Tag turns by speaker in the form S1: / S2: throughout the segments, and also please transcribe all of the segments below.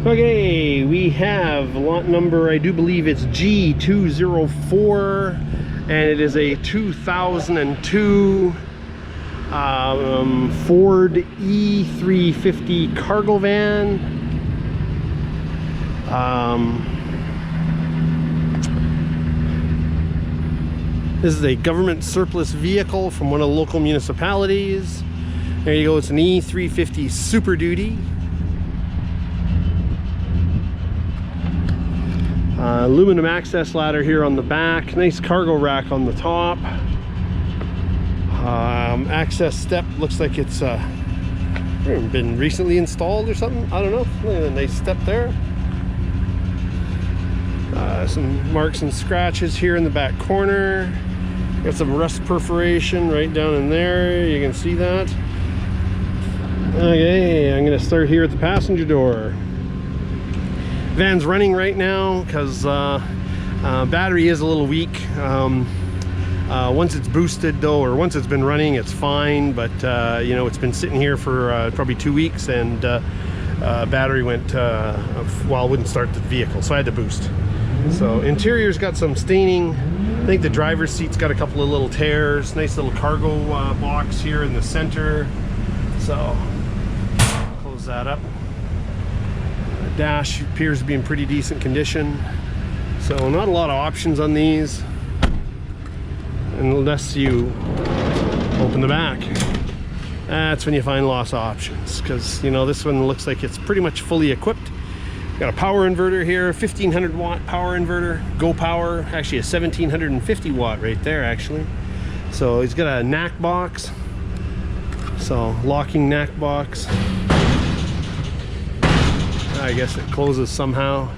S1: Okay, we have lot number, I do believe it's G204, and it is a 2002 Ford E350 cargo van. This is a government surplus vehicle from one of the local municipalities. There you go, it's an E350 Super Duty. Aluminum access ladder here on the back, nice cargo rack on the top. Access step looks like it's been recently installed or something. I don't know. Look at a nice step there. Some marks and scratches here in the back corner. Got some rust perforation right down in there. You can see that. Okay, I'm gonna start here at the passenger door. Van's running right now because battery is a little weak. Once it's boosted though, or once it's been running, it's fine, but you know, it's been sitting here for probably 2 weeks, and battery went well, wouldn't start the vehicle, so I had to boost. So interior's got some staining. I think the driver's seat's got a couple of little tears. Nice little cargo box here in the center, so close that up. Dash appears to be in pretty decent condition, so not a lot of options on these unless you open the back. That's when you find lots of options, because you know, this one looks like it's pretty much fully equipped. Got a power inverter here, 1500 watt power inverter, Go Power, actually a 1750 watt right there actually. So he's got a knack box, so locking knack box. I guess it closes somehow.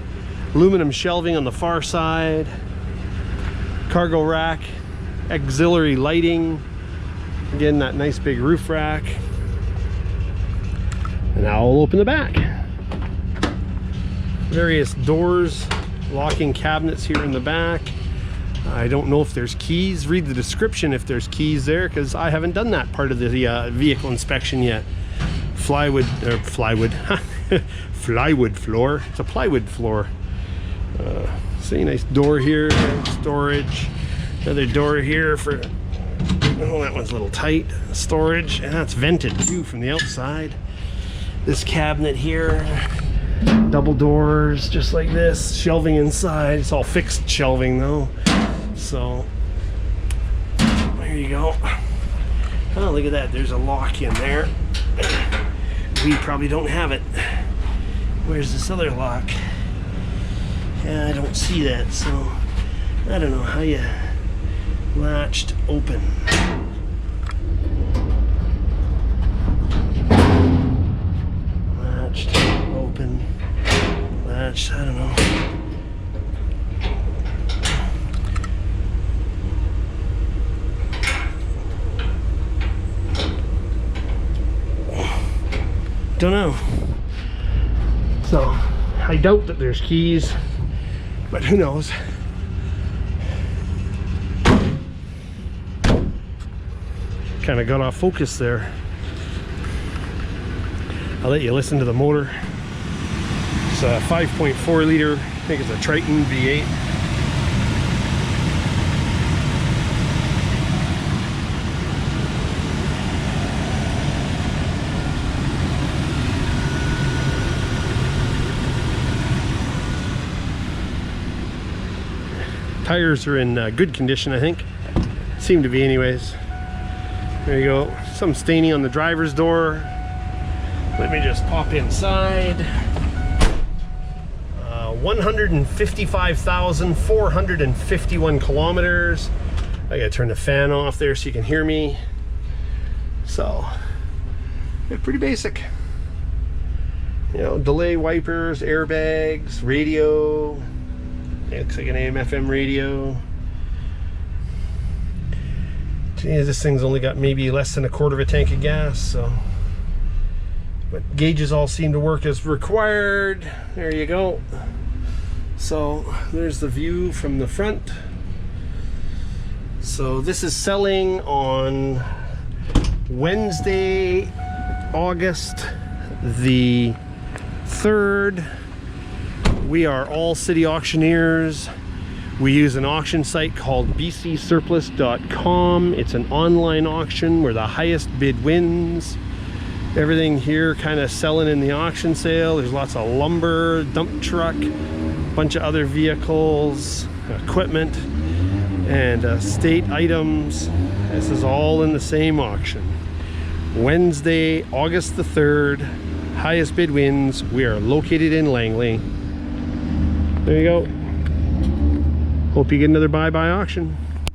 S1: Aluminum shelving on the far side. Cargo rack. Auxiliary lighting. Again, that nice big roof rack. And now I'll open the back. Various doors. Locking cabinets here in the back. I don't know if there's keys. Read the description if there's keys there, because I haven't done that part of the vehicle inspection yet. Plywood floor. It's a plywood floor. See, nice door here, storage. Another door here for, oh, that one's a little tight. Storage, and that's vented too from the outside. This cabinet here, double doors, just like this. Shelving inside. It's all fixed shelving though. So there you go. Oh, look at that. There's a lock in there. We probably don't have it. Where's this other lock? Yeah, I don't see that, so I don't know how you latched open. Latched open. Latched, I don't know. Don't know. So I doubt that there's keys, but who knows. Kind of got off focus there. I'll let you listen to the motor. It's a 5.4 liter, I think it's a Triton V8. Tires are in good condition, I think. Seem to be anyways. There you go. Some staining on the driver's door. Let me just pop inside. 155,451 kilometers. I gotta turn the fan off there so you can hear me. So, yeah, pretty basic. You know, delay wipers, airbags, radio. It looks like an AM/FM radio. Geez, this thing's only got maybe less than a quarter of a tank of gas, so. But gauges all seem to work as required. There you go. So there's the view from the front. So this is selling on Wednesday, August the 3rd. We are all city auctioneers. We use an auction site called bcsurplus.com. It's an online auction where the highest bid wins. Everything here kind of selling in the auction sale. There's lots of lumber, dump truck, bunch of other vehicles, equipment, and state items. This is all in the same auction. Wednesday, August the 3rd, highest bid wins. We are located in Langley. There you go. Hope you get another buy-by auction.